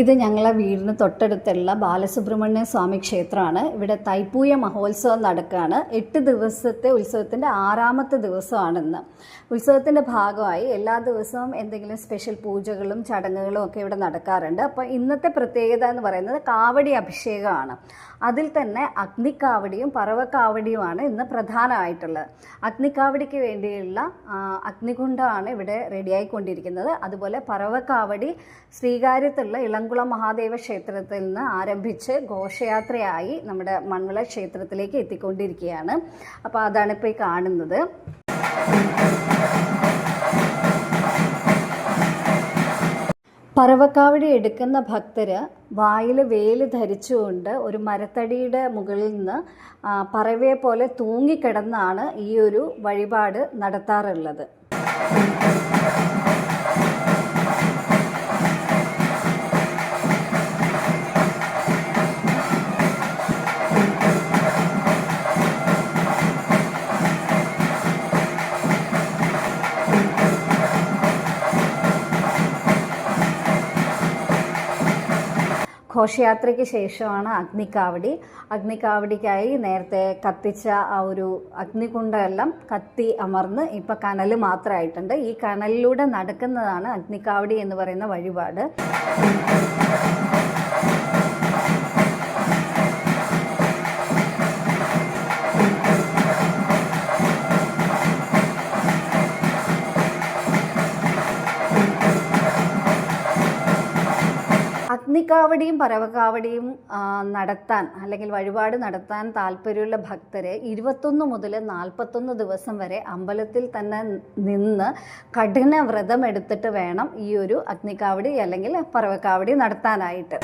ഇത് ഞങ്ങളെ വീടിന് തൊട്ടടുത്തുള്ള ബാലസുബ്രഹ്മണ്യ സ്വാമി ക്ഷേത്രമാണ്. ഇവിടെ തൈപ്പൂയ മഹോത്സവം നടക്കുകയാണ്. 8 ദിവസത്തെ ഉത്സവത്തിൻ്റെ 6ാമത്തെ ദിവസമാണിന്ന്. ഉത്സവത്തിൻ്റെ ഭാഗമായി എല്ലാ ദിവസവും എന്തെങ്കിലും സ്പെഷ്യൽ പൂജകളും ചടങ്ങുകളും ഒക്കെ ഇവിടെ നടക്കാറുണ്ട്. അപ്പോൾ ഇന്നത്തെ പ്രത്യേകത എന്ന് പറയുന്നത് കാവടി അഭിഷേകമാണ്. അതിൽ തന്നെ അഗ്നിക്കാവടിയും പറവക്കാവടിയുമാണ് ഇന്ന് പ്രധാനമായിട്ടുള്ളത്. അഗ്നിക്കാവടിക്ക് വേണ്ടിയുള്ള അഗ്നികുണ്ഡമാണ് ഇവിടെ റെഡിയായിക്കൊണ്ടിരിക്കുന്നത്. അതുപോലെ പറവക്കാവടി ശ്രീകാര്യത്തുള്ള ഇളംകുളം മഹാദേവ ക്ഷേത്രത്തിൽ നിന്ന് ആരംഭിച്ച് ഘോഷയാത്രയായി നമ്മുടെ മൺവിള ക്ഷേത്രത്തിലേക്ക് എത്തിക്കൊണ്ടിരിക്കുകയാണ്. അപ്പോൾ അതാണ് ഇപ്പോൾ ഈ കാണുന്നത്. പറവക്കാവടി എടുക്കുന്ന ഭക്തർ വായിൽ വേല് ധരിച്ചുകൊണ്ട് ഒരു മരത്തടിയുടെ മുകളിൽ നിന്ന് പറവയെ പോലെ തൂങ്ങിക്കിടന്നാണ് ഈ ഒരു വഴിപാട് നടത്താറുള്ളത്. ഘോഷയാത്രയ്ക്ക് ശേഷമാണ് അഗ്നിക്കാവടി. അഗ്നിക്കാവടിക്കായി നേരത്തെ കത്തിച്ച ആ ഒരു അഗ്നികുണ്ഡമെല്ലാം കത്തി അമർന്ന് ഇപ്പോൾ കനൽ മാത്രമായിട്ടുണ്ട്. ഈ കനലിലൂടെ നടക്കുന്നതാണ് അഗ്നിക്കാവടി എന്ന് പറയുന്ന വഴിപാട്. അഗ്നിക്കാവടിയും പറവക്കാവടിയും നടത്താൻ അല്ലെങ്കിൽ വഴിപാട് നടത്താൻ താല്പര്യമുള്ള ഭക്തരെ 21 മുതൽ 41 ദിവസം വരെ അമ്പലത്തിൽ തന്നെ നിന്ന് കഠിന വ്രതം എടുത്തിട്ട് വേണം ഈ ഒരു അഗ്നിക്കാവടി അല്ലെങ്കിൽ പറവക്കാവടി നടത്താനായിട്ട്.